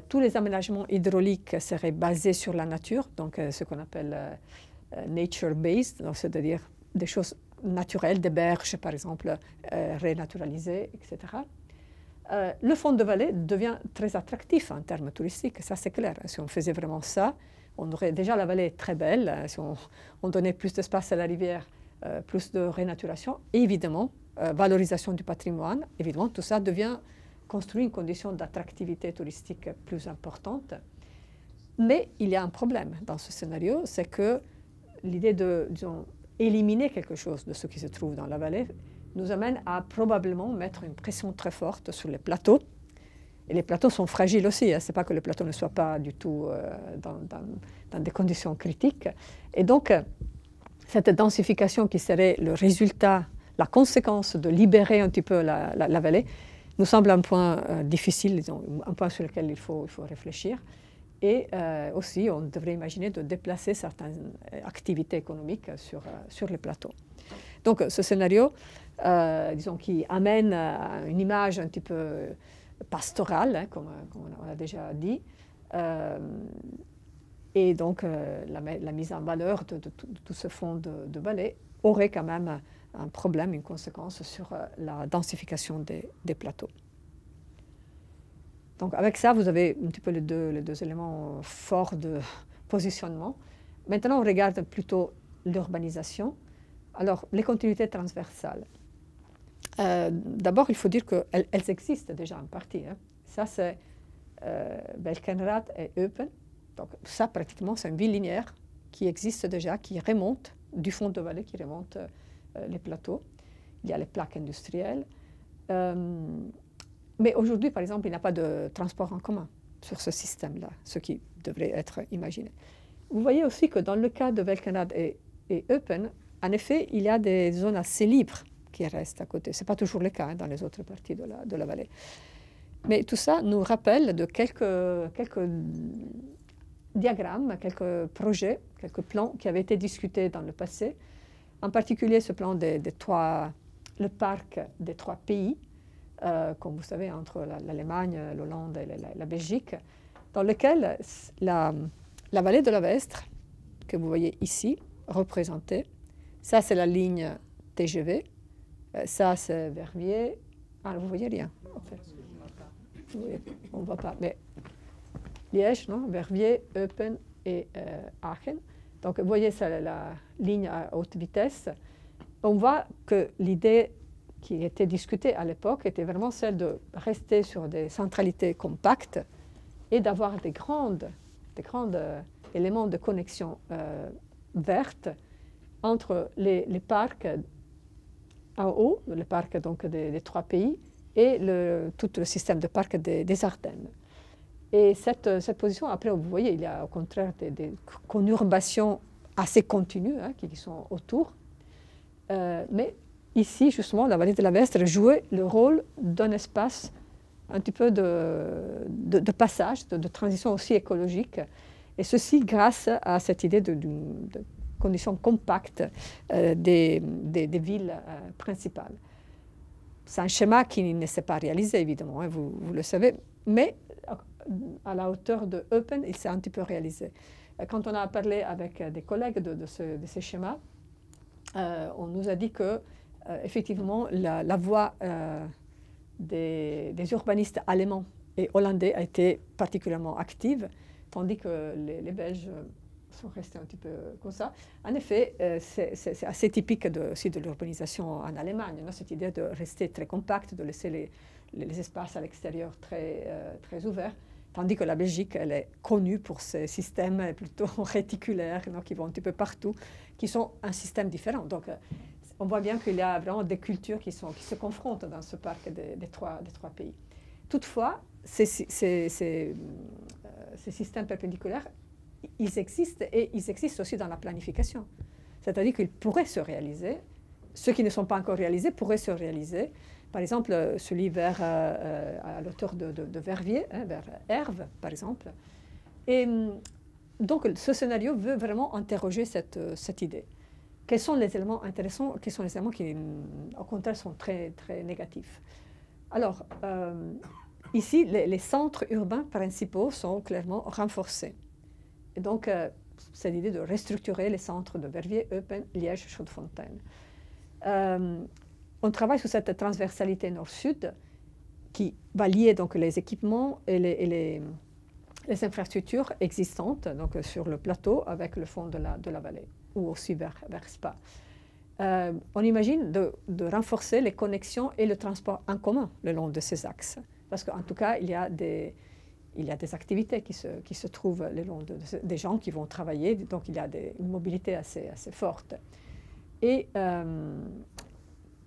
Tous les aménagements hydrauliques seraient basés sur la nature, donc ce qu'on appelle nature-based, c'est-à-dire des choses naturelles, des berges par exemple, renaturalisées, etc. Le fond de vallée devient très attractif en termes touristiques, ça c'est clair. Si on faisait vraiment ça, on aurait déjà la vallée très belle, si on donnait plus d'espace à la rivière, plus de renaturation, et évidemment, valorisation du patrimoine, évidemment, tout ça construit une condition d'attractivité touristique plus importante. Mais il y a un problème dans ce scénario, c'est que l'idée de, disons, éliminer quelque chose de ce qui se trouve dans la vallée nous amène à probablement mettre une pression très forte sur les plateaux. Et les plateaux sont fragiles aussi, hein. Ce n'est pas que les plateaux ne soient pas du tout dans des conditions critiques. Et donc, cette densification qui serait le résultat, la conséquence de libérer un petit peu la vallée, nous semble un point difficile, disons, un point sur lequel il faut réfléchir. Et aussi, on devrait imaginer de déplacer certaines activités économiques sur les plateaux. Donc, ce scénario, disons, qui amène à une image un petit peu pastorale, hein, comme on a déjà dit, et donc la mise en valeur de tout ce fond de vallée aurait quand même un problème, une conséquence sur la densification des plateaux. Donc avec ça, vous avez un petit peu les deux éléments forts de positionnement. Maintenant, on regarde plutôt l'urbanisation. Alors, les continuités transversales. D'abord, il faut dire qu'elles existent déjà en partie, hein. Ça, c'est Belkenrad et Eupen. Donc ça, pratiquement, c'est une ville linéaire qui existe déjà, qui remonte du fond de vallée, qui remonte les plateaux. Il y a les plaques industrielles. Mais aujourd'hui, par exemple, il n'y a pas de transport en commun sur ce système-là, ce qui devrait être imaginé. Vous voyez aussi que dans le cas de Belkenrad et Eupen, en effet, il y a des zones assez libres qui restent à côté. Ce n'est pas toujours le cas, hein, dans les autres parties de la vallée. Mais tout ça nous rappelle de quelques diagrammes, quelques projets, quelques plans qui avaient été discutés dans le passé. En particulier ce plan le parc des 3 pays, comme vous savez, entre l'Allemagne, l'Hollande et la Belgique, dans lequel la vallée de la Vestre, que vous voyez ici, représentée, ça c'est la ligne TGV, ça c'est Verviers. Ah, vous ne voyez rien. En fait. Oui, on ne voit pas, mais Liège, non? Verviers, Eupen et Aachen. Donc vous voyez, c'est la ligne à haute vitesse. On voit que l'idée qui était discutée à l'époque était vraiment celle de rester sur des centralités compactes et d'avoir des grands éléments de connexion verte entre les parcs en haut, le parc donc des 3 pays, et tout le système de parcs des Ardennes. Et cette position, après, vous voyez, il y a au contraire des conurbations assez continues, hein, qui sont autour. Mais ici, justement, la vallée de la Vestre jouait le rôle d'un espace un petit peu de passage, de transition aussi écologique. Et ceci grâce à cette idée de conditions compactes des villes principales. C'est un schéma qui ne s'est pas réalisé, évidemment, hein, vous le savez, mais à la hauteur de Eupen, il s'est un petit peu réalisé. Quand on a parlé avec des collègues de ces schémas, on nous a dit que, effectivement, la voie des urbanistes allemands et hollandais a été particulièrement active, tandis que les Belges sont restés un petit peu comme ça. En effet, c'est assez typique aussi de l'urbanisation en Allemagne, hein, cette idée de rester très compact, de laisser les espaces à l'extérieur très ouverts. Tandis que la Belgique, elle est connue pour ses systèmes plutôt réticulaires, qui vont un petit peu partout, qui sont un système différent. Donc, on voit bien qu'il y a vraiment des cultures qui se confrontent dans ce parc des trois pays. Toutefois, ces systèmes perpendiculaires, ils existent et ils existent aussi dans la planification. C'est-à-dire qu'ils pourraient se réaliser. Ceux qui ne sont pas encore réalisés pourraient se réaliser. Par exemple, celui à l'auteur de Verviers, vers Herve, par exemple. Et donc, ce scénario veut vraiment interroger cette idée. Quels sont les éléments intéressants, quels sont les éléments qui, au contraire, sont très, très négatifs? Alors, ici, les centres urbains principaux sont clairement renforcés. Et donc, c'est l'idée de restructurer les centres de Verviers, Eupen, Liège, Chaux-de-Fontaine. On travaille sur cette transversalité nord-sud qui va lier donc les équipements et les infrastructures existantes donc sur le plateau avec le fond de la vallée ou aussi vers Spa. On imagine de renforcer les connexions et le transport en commun le long de ces axes. Parce qu'en tout cas, il y a des activités qui se trouvent le long des gens qui vont travailler, donc il y a une mobilité assez forte. Et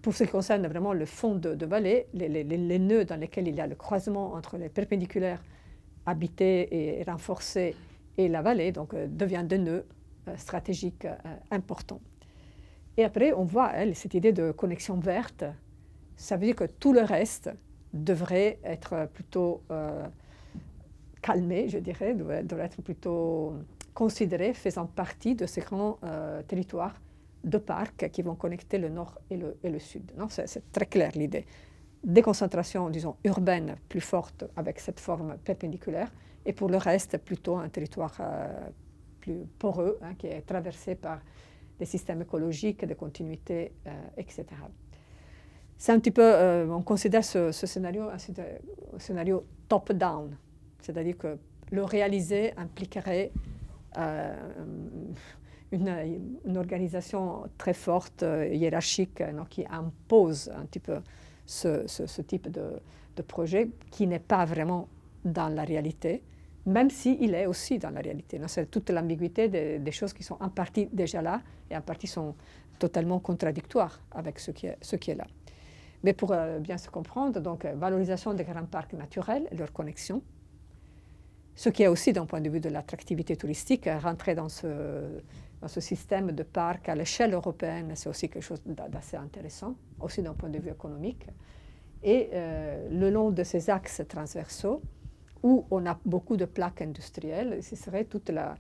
pour ce qui concerne vraiment le fond de vallée, les nœuds dans lesquels il y a le croisement entre les perpendiculaires habités et renforcés et la vallée, donc deviennent des nœuds stratégiques importants. Et après, on voit cette idée de connexion verte. Ça veut dire que tout le reste devrait être plutôt calmé, je dirais, devrait être plutôt considéré faisant partie de ces grands territoires de parcs qui vont connecter le nord et le sud. C'est très clair l'idée. Déconcentration, disons, urbaine plus forte avec cette forme perpendiculaire et pour le reste, plutôt un territoire plus poreux qui est traversé par des systèmes écologiques, des continuités, etc. C'est un petit peu, on considère ce scénario un scénario top-down, c'est-à-dire que le réaliser impliquerait une organisation très forte, hiérarchique, qui impose un petit peu ce type de projet qui n'est pas vraiment dans la réalité, même s'il est aussi dans la réalité. C'est toute l'ambiguïté des choses qui sont en partie déjà là et en partie sont totalement contradictoires avec ce qui est là. Mais pour bien se comprendre, donc valorisation des grands parcs naturels et leur connexion, ce qui est aussi d'un point de vue de l'attractivité touristique, rentrer dans ce système de parcs à l'échelle européenne, c'est aussi quelque chose d'assez intéressant, aussi d'un point de vue économique. Et le long de ces axes transversaux, où on a beaucoup de plaques industrielles, ce serait toute la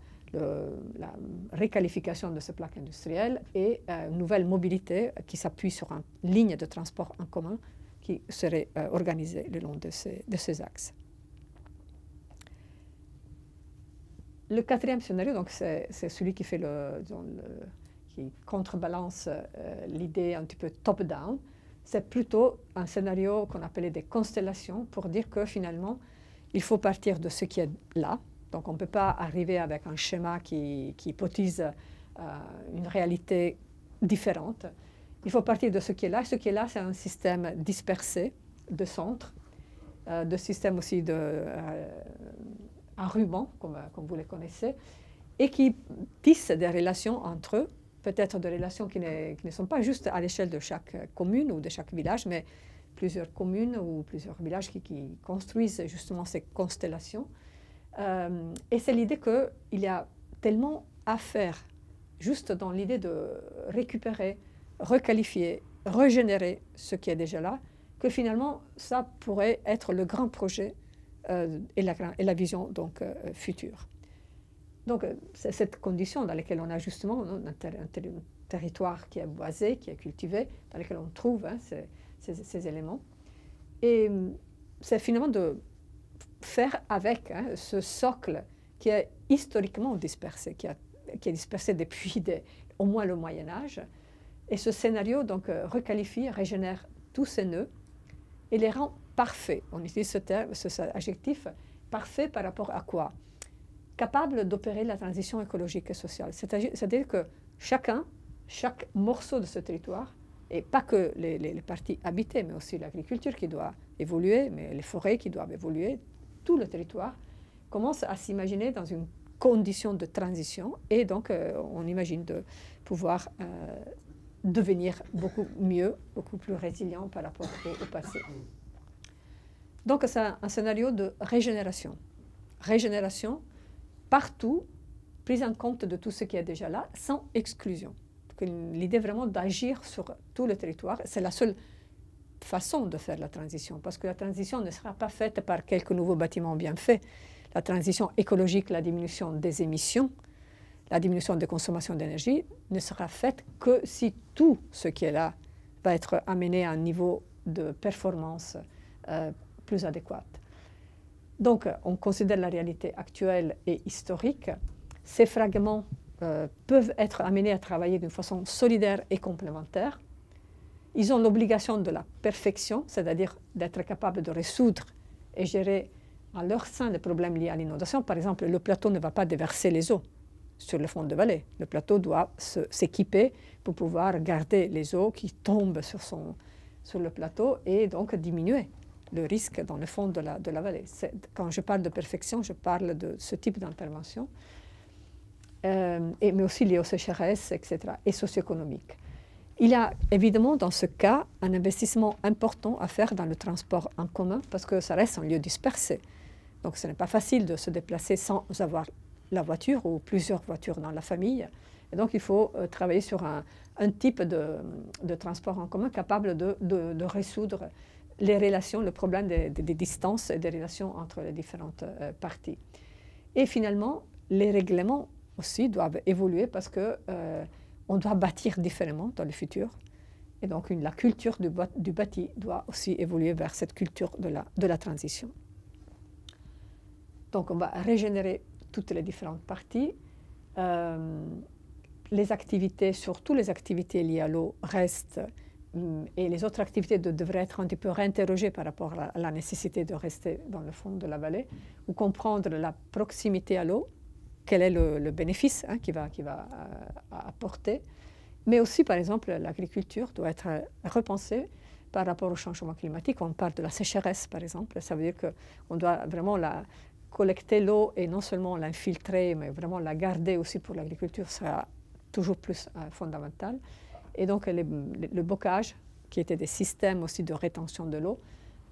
réqualification de ces plaques industrielles et une nouvelle mobilité qui s'appuie sur une ligne de transport en commun qui serait organisée le long de ces axes. Le quatrième scénario, donc c'est celui qui fait qui contrebalance l'idée un petit peu top-down. C'est plutôt un scénario qu'on appelait des constellations pour dire que finalement, il faut partir de ce qui est là. Donc on ne peut pas arriver avec un schéma qui hypothétise une réalité différente. Il faut partir de ce qui est là. Ce qui est là, c'est un système dispersé de centres, de systèmes aussi à ruban, comme vous les connaissez, et qui tissent des relations entre eux, peut-être des relations qui ne sont pas juste à l'échelle de chaque commune ou de chaque village, mais plusieurs communes ou plusieurs villages qui construisent justement ces constellations. Et c'est l'idée qu'il y a tellement à faire, juste dans l'idée de récupérer, requalifier, régénérer ce qui est déjà là, que finalement, ça pourrait être le grand projet et la vision donc, future. Donc, c'est cette condition dans laquelle on a justement un territoire qui est boisé, qui est cultivé, dans lequel on trouve ces éléments. Et c'est finalement de faire avec ce socle qui est historiquement dispersé, qui est dispersé depuis au moins le Moyen-Âge. Et ce scénario donc, requalifie, régénère tous ces nœuds et les rend parfaits. On utilise cet adjectif parfait par rapport à quoi? Capable d'opérer la transition écologique et sociale. C'est-à-dire que chaque morceau de ce territoire, et pas que les parties habitées, mais aussi l'agriculture qui doit évoluer, mais les forêts qui doivent évoluer, tout le territoire commence à s'imaginer dans une condition de transition et donc on imagine de pouvoir devenir beaucoup mieux, beaucoup plus résilient par rapport au passé. Donc c'est un scénario de régénération. Régénération partout, prise en compte de tout ce qui est déjà là, sans exclusion. L'idée vraiment d'agir sur tout le territoire, c'est la seule façon de faire la transition, parce que la transition ne sera pas faite par quelques nouveaux bâtiments bien faits. La transition écologique, la diminution des émissions, la diminution de consommation d'énergie ne sera faite que si tout ce qui est là va être amené à un niveau de performance plus adéquat. Donc, on considère la réalité actuelle et historique. Ces fragments peuvent être amenés à travailler d'une façon solidaire et complémentaire. Ils ont l'obligation de la perfection, c'est-à-dire d'être capables de résoudre et gérer en leur sein les problèmes liés à l'inondation. Par exemple, le plateau ne va pas déverser les eaux sur le fond de vallée. Le plateau doit s'équiper pour pouvoir garder les eaux qui tombent sur le plateau et donc diminuer le risque dans le fond de la vallée. Quand je parle de perfection, je parle de ce type d'intervention, mais aussi lié aux sécheresses, etc., et socio-économiques. Il y a évidemment dans ce cas un investissement important à faire dans le transport en commun parce que ça reste un lieu dispersé. Donc ce n'est pas facile de se déplacer sans avoir la voiture ou plusieurs voitures dans la famille. Et donc il faut travailler sur un type de transport en commun capable de résoudre les relations, le problème des distances et des relations entre les différentes parties. Et finalement, les règlements aussi doivent évoluer parce que on doit bâtir différemment dans le futur. Et donc, la culture du bâti doit aussi évoluer vers cette culture de la transition. Donc, on va régénérer toutes les différentes parties. Les activités, surtout les activités liées à l'eau, restent et les autres activités devraient être un petit peu réinterrogées par rapport à la nécessité de rester dans le fond de la vallée ou comprendre la proximité à l'eau, quel est le bénéfice qu'il va apporter. Mais aussi, par exemple, l'agriculture doit être repensée par rapport au changement climatique. On parle de la sécheresse, par exemple. Ça veut dire qu'on doit vraiment collecter l'eau et non seulement l'infiltrer, mais vraiment la garder aussi pour l'agriculture sera toujours plus fondamental. Et donc, le bocage, qui étaient des systèmes aussi de rétention de l'eau,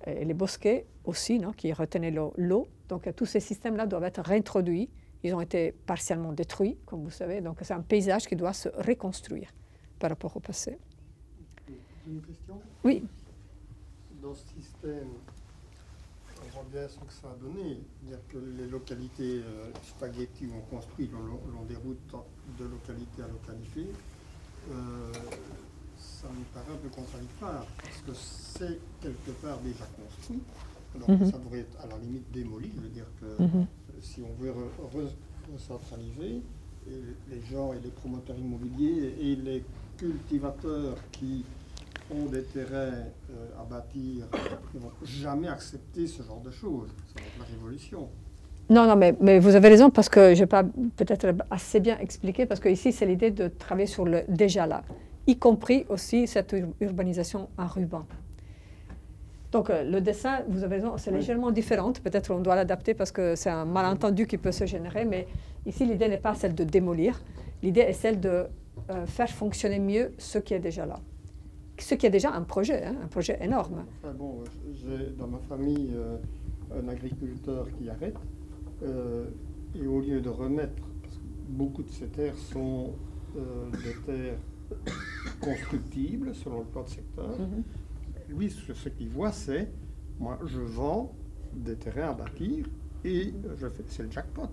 et les bosquets aussi, qui retenaient l'eau. Donc, tous ces systèmes-là doivent être réintroduits. Ils ont été partiellement détruits, comme vous savez. Donc, c'est un paysage qui doit se reconstruire par rapport au passé. Une question? Oui. Dans ce système, on voit bien ce que ça a donné. C'est-à-dire que les localités spaghetti ont construit l'ont des routes de localité à localité. Ça me paraît un peu contradictoire, parce que c'est quelque part déjà construit. Alors ça devrait être à la limite démoli. Je veux dire que si on veut recentraliser, les gens et les promoteurs immobiliers et les cultivateurs qui ont des terrains à bâtir ne vont jamais accepter ce genre de choses. Ça va être la révolution. Non, mais vous avez raison, parce que je n'ai pas peut-être assez bien expliqué, parce qu'ici, c'est l'idée de travailler sur le déjà là, y compris aussi cette urbanisation en ruban. Donc, le dessin, vous avez raison, c'est légèrement différent. Peut-être on doit l'adapter parce que c'est un malentendu qui peut se générer, mais ici, l'idée n'est pas celle de démolir. L'idée est celle de faire fonctionner mieux ce qui est déjà là. Ce qui est déjà un projet énorme. Enfin bon, j'ai dans ma famille un agriculteur qui arrête, et au lieu de remettre, parce que beaucoup de ces terres sont des terres constructibles selon le plan de secteur, lui, ce qu'il voit, c'est, moi, je vends des terrains à bâtir et c'est le jackpot.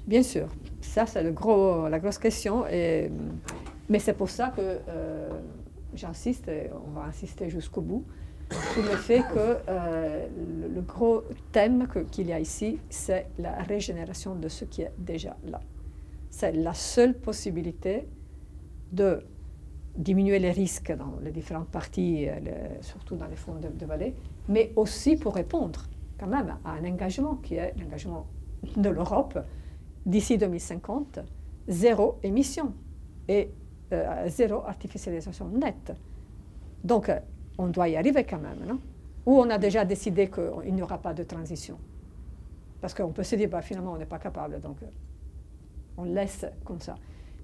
Bien sûr, ça c'est la grosse question, mais c'est pour ça que j'insiste, et on va insister jusqu'au bout, sur le fait que le gros thème qu'il y a ici, c'est la régénération de ce qui est déjà là. C'est la seule possibilité de diminuer les risques dans les différentes parties, surtout dans les fonds de vallée, mais aussi pour répondre quand même à un engagement qui est l'engagement de l'Europe d'ici 2050, zéro émission et zéro artificialisation nette. Donc, on doit y arriver quand même, non? Ou on a déjà décidé qu'il n'y aura pas de transition? Parce qu'on peut se dire, bah, finalement, on n'est pas capable, donc on laisse comme ça.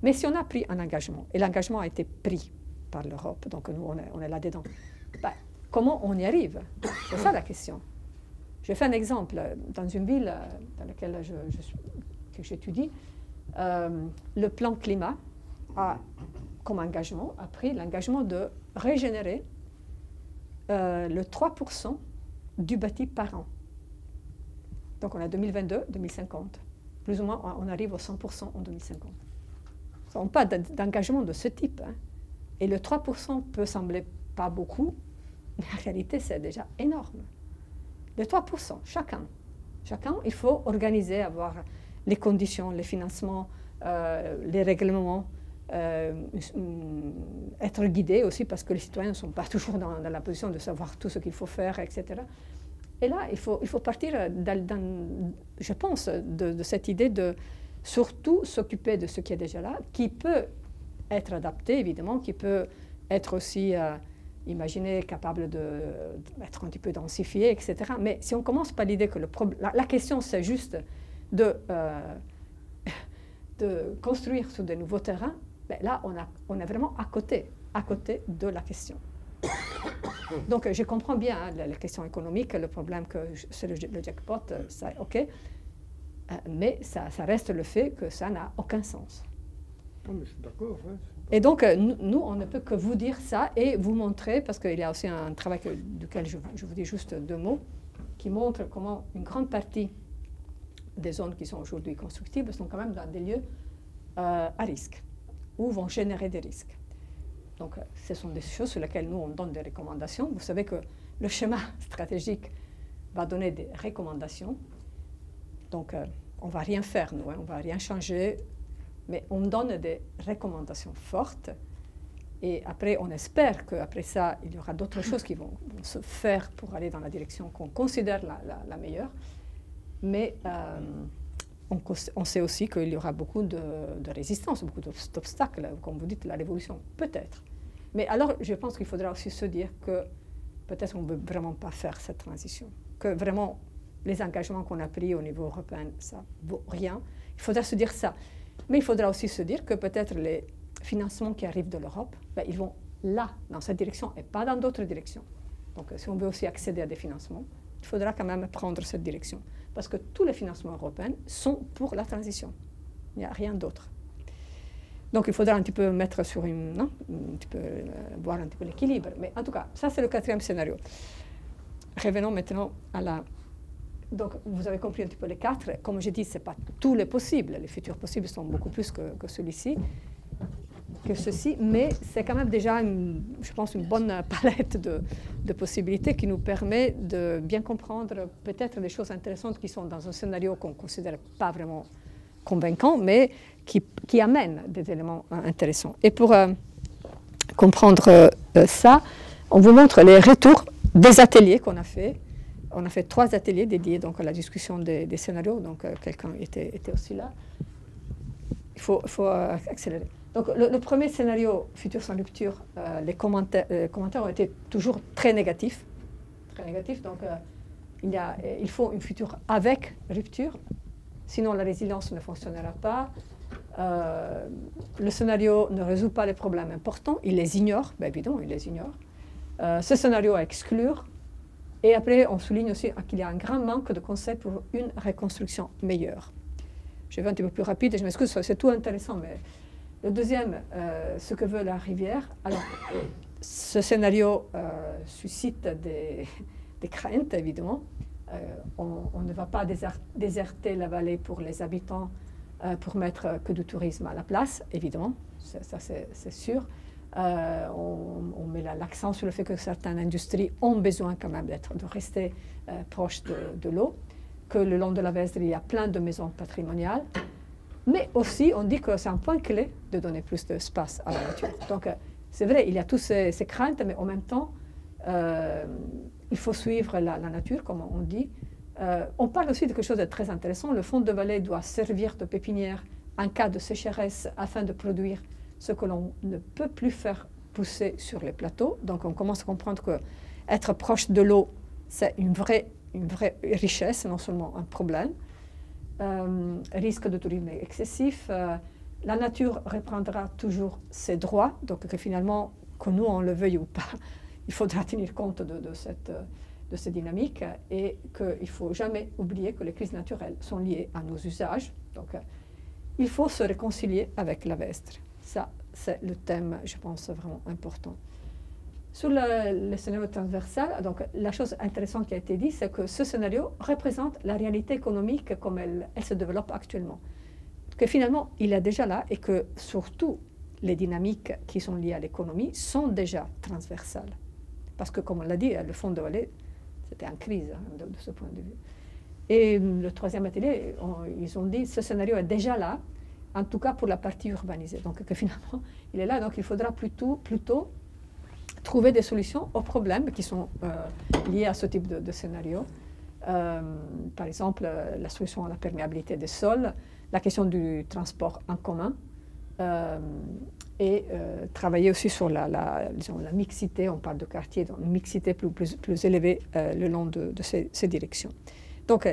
Mais si on a pris un engagement, et l'engagement a été pris par l'Europe, donc nous, on est là-dedans, bah, comment on y arrive? C'est ça la question. Je vais faire un exemple. Dans une ville dans laquelle que j'étudie, le plan climat a, comme engagement, a pris l'engagement de régénérer le 3% du bâti par an. Donc on a 2022, 2050. Plus ou moins, on arrive au 100% en 2050. On n'a pas d'engagement de ce type. Hein. Et le 3% peut sembler pas beaucoup, mais en réalité, c'est déjà énorme. Le 3%, chacun. Chacun, il faut organiser, avoir les conditions, les financements, les règlements, être guidé aussi, parce que les citoyens ne sont pas toujours dans la position de savoir tout ce qu'il faut faire, etc. Et là, il faut partir, je pense, de cette idée de surtout s'occuper de ce qui est déjà là, qui peut être adapté, évidemment, qui peut être aussi imaginé, capable d'être un petit peu densifié, etc. Mais si on commence par l'idée que la question, c'est juste de construire sur de nouveaux terrains, ben là, on est vraiment à côté de la question. Donc, je comprends bien hein, la question économique, le problème que c'est le jackpot, ça, OK, mais ça reste le fait que ça n'a aucun sens. Non, mais je suis d'accord. Ouais. Et donc, nous, on ne peut que vous dire ça et vous montrer, parce qu'il y a aussi un travail duquel je vous dis juste 2 mots, qui montre comment une grande partie des zones qui sont aujourd'hui constructibles sont quand même dans des lieux à risque, ou vont générer des risques. Donc, ce sont des choses sur lesquelles nous, on donne des recommandations. Vous savez que le schéma stratégique va donner des recommandations. Donc, on ne va rien faire, nous, hein, on ne va rien changer, mais on donne des recommandations fortes. Et après, on espère qu'après ça, il y aura d'autres choses qui vont se faire pour aller dans la direction qu'on considère la meilleure. Mais on sait aussi qu'il y aura beaucoup de résistance, beaucoup d'obstacles, comme vous dites, la révolution, peut-être. Mais alors, je pense qu'il faudra aussi se dire que peut-être on ne veut vraiment pas faire cette transition, que vraiment les engagements qu'on a pris au niveau européen, ça ne vaut rien. Il faudra se dire ça. Mais il faudra aussi se dire que peut-être les financements qui arrivent de l'Europe, ben, ils vont là, dans cette direction, et pas dans d'autres directions. Donc, si on veut aussi accéder à des financements, il faudra quand même prendre cette direction. Parce que tous les financements européens sont pour la transition. Il n'y a rien d'autre. Donc, il faudra un petit peu mettre sur voir un petit peu l'équilibre. Mais en tout cas, ça, c'est le 4e scénario. Revenons maintenant à la... Donc, vous avez compris un petit peu les 4. Comme je dis, ce n'est pas tous les possibles. Les futurs possibles sont beaucoup plus que celui-ci, que ceci. Mais c'est quand même déjà, je pense, une bonne palette de possibilités qui nous permet de bien comprendre peut-être des choses intéressantes qui sont dans un scénario qu'on ne considère pas vraiment convaincant, mais qui amènent des éléments intéressants. Et pour comprendre ça, on vous montre les retours des ateliers qu'on a fait. On a fait 3 ateliers dédiés donc, à la discussion des scénarios, donc quelqu'un était aussi là. Il faut accélérer. Donc le premier scénario, Futur sans rupture, les commentaires ont été toujours très négatifs. Très négatifs, donc il faut une future avec rupture, sinon la résilience ne fonctionnera pas. Le scénario ne résout pas les problèmes importants, il les ignore, bien évidemment, il les ignore. Ce scénario à exclure. Et après, on souligne aussi qu'il y a un grand manque de concepts pour une reconstruction meilleure. Je vais un petit peu plus rapide, je m'excuse, c'est tout intéressant, mais le deuxième, ce que veut la rivière. Alors, ce scénario suscite des craintes, évidemment. On ne va pas déserter la vallée pour les habitants, pour mettre que du tourisme à la place, évidemment, ça c'est sûr. On met l'accent sur le fait que certaines industries ont besoin quand même de rester proches de l'eau, que le long de la Vesdre, il y a plein de maisons patrimoniales, mais aussi on dit que c'est un point clé de donner plus d'espace à la nature. Donc c'est vrai, il y a toutes ces craintes, mais en même temps, il faut suivre la nature, comme on dit. On parle aussi de quelque chose de très intéressant, le fond de vallée doit servir de pépinière en cas de sécheresse afin de produire ce que l'on ne peut plus faire pousser sur les plateaux. Donc on commence à comprendre qu'être proche de l'eau, c'est une vraie richesse, non seulement un problème. risque de tourisme excessif, la nature reprendra toujours ses droits, donc que finalement, que nous on le veuille ou pas, il faudra tenir compte de cette dynamique et qu'il ne faut jamais oublier que les crises naturelles sont liées à nos usages. Donc, il faut se réconcilier avec la Vestre. Ça, c'est le thème, je pense, vraiment important. Sur le scénario transversal, donc, la chose intéressante qui a été dit, c'est que ce scénario représente la réalité économique comme elle se développe actuellement. Que finalement, il est déjà là et que surtout, les dynamiques qui sont liées à l'économie sont déjà transversales. Parce que, comme on l'a dit, le Fonds de Valais, c'était en crise de ce point de vue. Et le troisième atelier, ils ont dit, ce scénario est déjà là, en tout cas pour la partie urbanisée. Donc, que finalement, il est là. Donc, il faudra plutôt trouver des solutions aux problèmes qui sont liés à ce type de scénario. Par exemple, la solution à la perméabilité des sols, la question du transport en commun, et travailler aussi sur disons, la mixité, on parle de quartier, donc une mixité plus élevée le long de ces directions. Donc,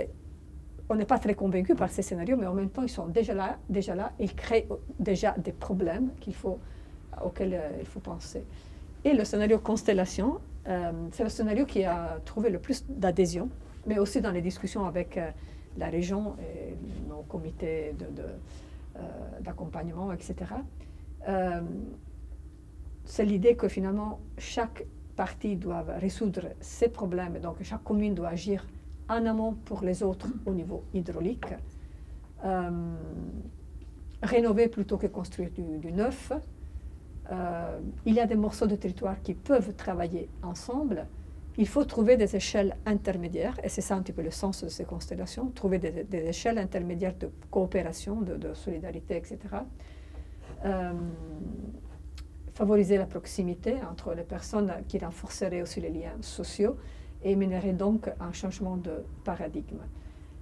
on n'est pas très convaincu par ces scénarios, mais en même temps, ils sont déjà là, ils créent déjà des problèmes auxquels il faut penser. Et le scénario constellation, c'est le scénario qui a trouvé le plus d'adhésion, mais aussi dans les discussions avec la région et nos comités d'accompagnement, etc. C'est l'idée que finalement, chaque partie doit résoudre ses problèmes, donc chaque commune doit agir en amont pour les autres au niveau hydraulique, rénover plutôt que construire du neuf. Il y a des morceaux de territoire qui peuvent travailler ensemble. Il faut trouver des échelles intermédiaires, et c'est ça un petit peu le sens de ces constellations, trouver des échelles intermédiaires de coopération, de solidarité, etc. Favoriser la proximité entre les personnes qui renforcerait aussi les liens sociaux et mènerait donc un changement de paradigme.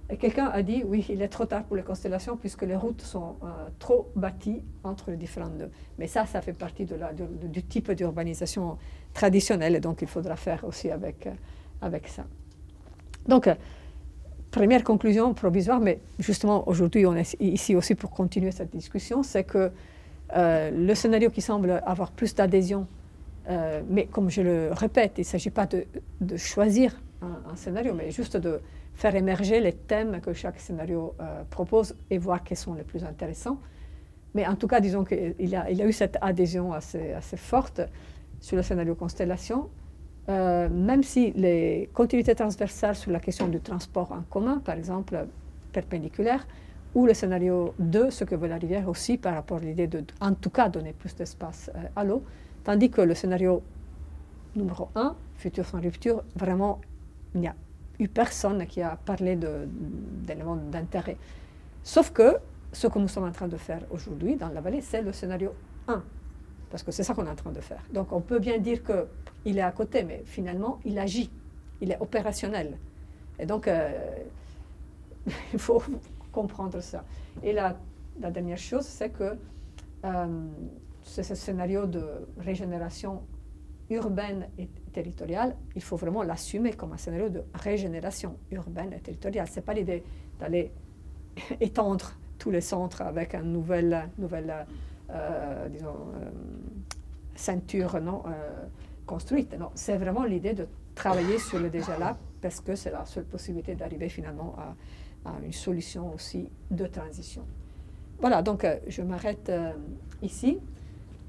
Et quelqu'un a dit, oui, il est trop tard pour les constellations puisque les routes sont trop bâties entre les différents nœuds. Mais ça fait partie du type d'urbanisation traditionnelle et donc il faudra faire aussi avec ça. Donc, première conclusion provisoire, mais justement aujourd'hui on est ici aussi pour continuer cette discussion, c'est que le scénario qui semble avoir plus d'adhésion, mais comme je le répète, il ne s'agit pas de choisir un scénario, mais juste de faire émerger les thèmes que chaque scénario propose et voir quels sont les plus intéressants. Mais en tout cas, disons qu'il a eu cette adhésion assez forte sur le scénario constellation, même si les continuités transversales sur la question du transport en commun, par exemple, perpendiculaire, ou le scénario 2, ce que veut la rivière aussi par rapport à l'idée de, en tout cas, donner plus d'espace à l'eau, tandis que le scénario numéro 1, futur sans rupture, vraiment, il n'y a eu personne qui a parlé d'éléments d'intérêt. Sauf que ce que nous sommes en train de faire aujourd'hui dans la vallée, c'est le scénario 1, parce que c'est ça qu'on est en train de faire. Donc on peut bien dire qu'il est à côté, mais finalement, il agit, il est opérationnel. Et donc, il faut comprendre ça. Et la dernière chose, c'est que c'est ce scénario de régénération urbaine et territoriale, il faut vraiment l'assumer comme un scénario de régénération urbaine et territoriale. Ce n'est pas l'idée d'aller étendre tous les centres avec une nouvelle ceinture construite. Non, c'est vraiment l'idée de travailler sur le déjà là, parce que c'est la seule possibilité d'arriver finalement à une solution aussi de transition. Voilà, donc je m'arrête ici.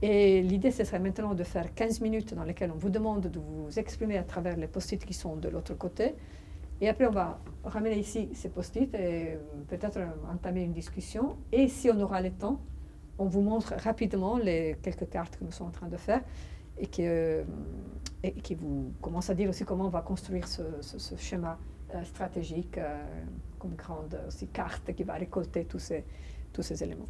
Et l'idée, ce serait maintenant de faire 15 minutes dans lesquelles on vous demande de vous exprimer à travers les post-it qui sont de l'autre côté. Et après, on va ramener ici ces post-it et peut-être entamer une discussion. Et si on aura le temps, on vous montre rapidement les quelques cartes que nous sommes en train de faire et qui vous commence à dire aussi comment on va construire ce schéma stratégique comme grande aussi carte qui va récolter tous ces éléments.